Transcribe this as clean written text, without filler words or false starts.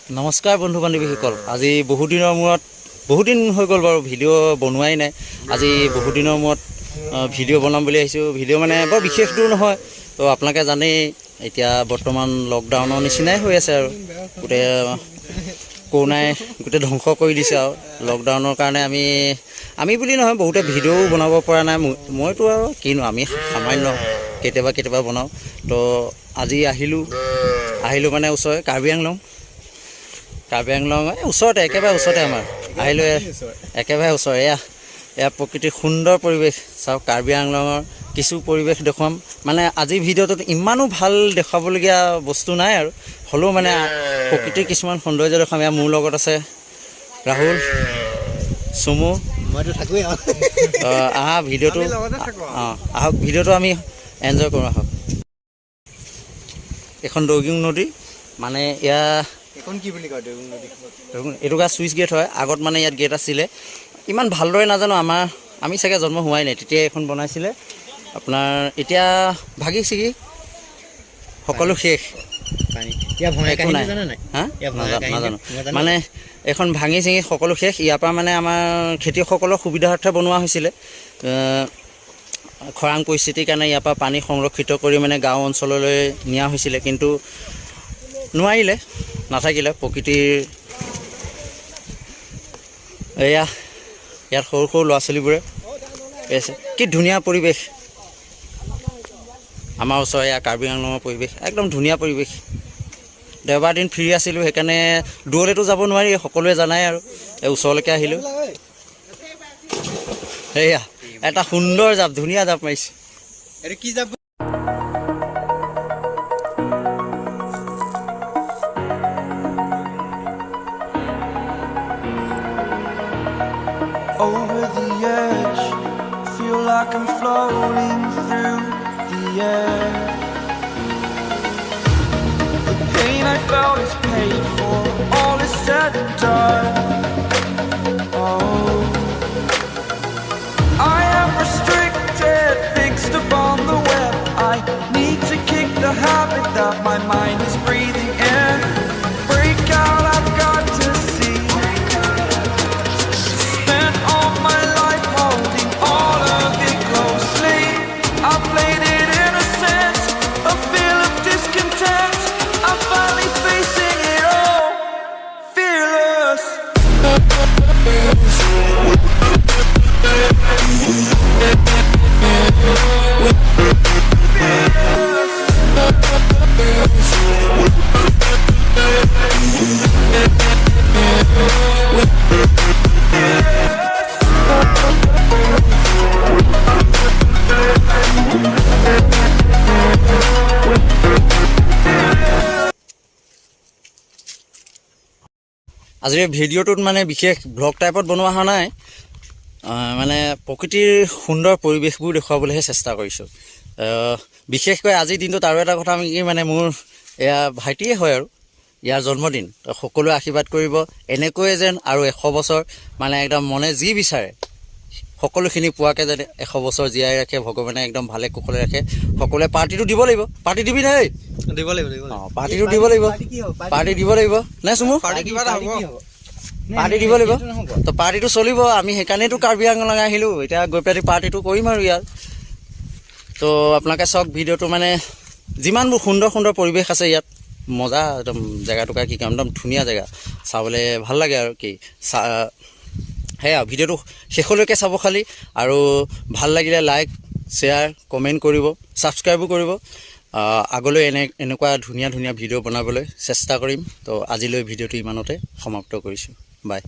নমস্কাৰ বন্ধু বান্ধৱীসকল, আজি বহুত দিন হৈ গ'ল বাৰু ভিডিঅ' বনোৱাই নাই। আজি বহুত দিনৰ মূৰত ভিডিঅ' বনাম বুলি আহিছোঁ। ভিডিঅ' মানে বৰ বিশেষ দূৰ নহয়। তো আপোনালোকে জানেই এতিয়া বৰ্তমান লকডাউনৰ নিচিনাই হৈ আছে আৰু গোটেই কৰোণাই গোটেই ধ্বংস কৰি দিছে। আৰু লকডাউনৰ কাৰণে আমি বুলি নহয়, বহুতে ভিডিঅ'ও বনাব পৰা নাই। মইতো আৰু কিনো, আমি সামান্য কেতিয়াবা বনাওঁ। তো আজি আহিলোঁ মানে ওচৰৰে কাৰ্বি আংলং ওচৰতে, একেবাৰে ওচৰতে আমাৰ আহিলোঁ। একেবাৰে ওচৰ এয়া প্ৰকৃতিৰ সুন্দৰ পৰিৱেশ চাওক। কাৰ্বি আংলঙৰ কিছু পৰিৱেশ দেখুৱাম। মানে আজিৰ ভিডিঅ'টোত ইমানো ভাল দেখুৱাবলগীয়া বস্তু নাই আৰু, হ'লেও মানে প্ৰকৃতিৰ কিছুমান সৌন্দৰ্য দেখুৱাম। এয়া মোৰ লগত আছে ৰাহুল, চুমু, মইতো থাকোৱেই। আহা ভিডিঅ'টো আহক, ভিডিঅ'টো আমি এনজয় কৰোঁ আহক। এখন দৈগুং নদী, মানে এখন কি বুলি কয় এইটো চুইচ গেট হয়। আগত মানে ইয়াত গেট আছিলে, ইমান ভালদৰে নাজানো। আমি চাগে জন্ম হোৱাই নাই তেতিয়া এখন বনাইছিলে আপোনাৰ। এতিয়া ভাগি ছিগি সকলো শেষ। একো নাই হা, নাজানো মানে এখন ভাঙি ছিঙি সকলো শেষ। ইয়াৰ পৰা মানে আমাৰ খেতিয়কসকলৰ সুবিধাৰ্থে বনোৱা হৈছিলে। খৰাং পৰিস্থিতিৰ কাৰণে ইয়াৰ পৰা পানী সংৰক্ষিত কৰি মানে গাঁও অঞ্চললৈ নিয়া হৈছিলে, কিন্তু নোৱাৰিলে, নাথাকিলে প্ৰকৃতিৰ। ইয়াত সৰু ল'ৰা ছোৱালীবোৰে কি ধুনীয়া পৰিৱেশ। আমাৰ ওচৰৰ এয়া কাৰ্বি আংলঙৰ পৰিৱেশ, একদম ধুনীয়া পৰিৱেশ। দেওবাৰ দিন ফ্ৰী আছিলোঁ, সেইকাৰণে দূৰলৈতো যাব নোৱাৰি, সকলোৱে জানাই আৰু ওচৰলৈকে আহিলোঁ। সেয়া এটা সুন্দৰ জাপ, ধুনীয়া জাপ মাৰিছে। এইটো কি জাপ? Over the edge, feel like I'm floating through the air. The pain I felt is paid for, all is said and done. Oh, I am restricted, fixed upon the web. I need to kick the habit that my mind is breathing in. Break out, I've got to see. Spent all my life holding all of it closely. I played it innocent, a feel of discontent. I'm finally facing it all, fearless. আজিৰ ভিডিঅ'টোত মানে বিশেষ blog টাইপত বনোৱা হোৱা নাই, মানে প্ৰকৃতিৰ সুন্দৰ পৰিৱেশবোৰ দেখুৱাবলৈহে চেষ্টা কৰিছোঁ। বিশেষকৈ আজিৰ দিনটোত আৰু এটা কথা কি, মানে মোৰ এয়া ভাইটিয়ে হয় আৰু ইয়াৰ জন্মদিন। সকলোৱে আশীৰ্বাদ কৰিব এনেকৈয়ে যেন আৰু 100 বছৰ মানে একদম মনে যি বিচাৰে সকলোখিনি পোৱাকৈ যেন 100 বছৰ জীয়াই ৰাখে ভগৱানে, একদম ভালে কুশলে ৰাখে। সকলোৱে পাৰ্টিটো দিব লাগিব। পাৰ্টি দিবি নে? দিব লাগিব। পাৰ্টিটো দিব লাগিব। পাৰ্টি দিব লাগিব নে চুমু? পাৰ্টি দিব লাগিব। তো পাৰ্টিটো চলিব। আমি সেইকাৰণেতো কাৰ্বি আংলং আহিলোঁ। এতিয়া গৈ পেলাই পাৰ্টিটো কৰিম আৰু ইয়াত। তো আপোনালোকে চাওক ভিডিঅ'টো, মানে যিমানবোৰ সুন্দৰ পৰিৱেশ আছে ইয়াত, মজা একদম। জেগাটুকা কি কাম, একদম ধুনীয়া জেগা, চাবলৈ ভাল লাগে আৰু কি। সেয়া ভিডিঅ'টো শেষলৈকে চাব খালি, আৰু ভাল লাগিলে লাইক, শ্বেয়াৰ, কমেণ্ট কৰিব, ছাবস্ক্ৰাইবো কৰিব। আগলৈ এনেকুৱা ধুনীয়া ভিডিঅ' বনাবলৈ চেষ্টা কৰিম। তো আজিলৈ ভিডিঅ'টো ইমানতে সমাপ্ত কৰিছোঁ। বাই।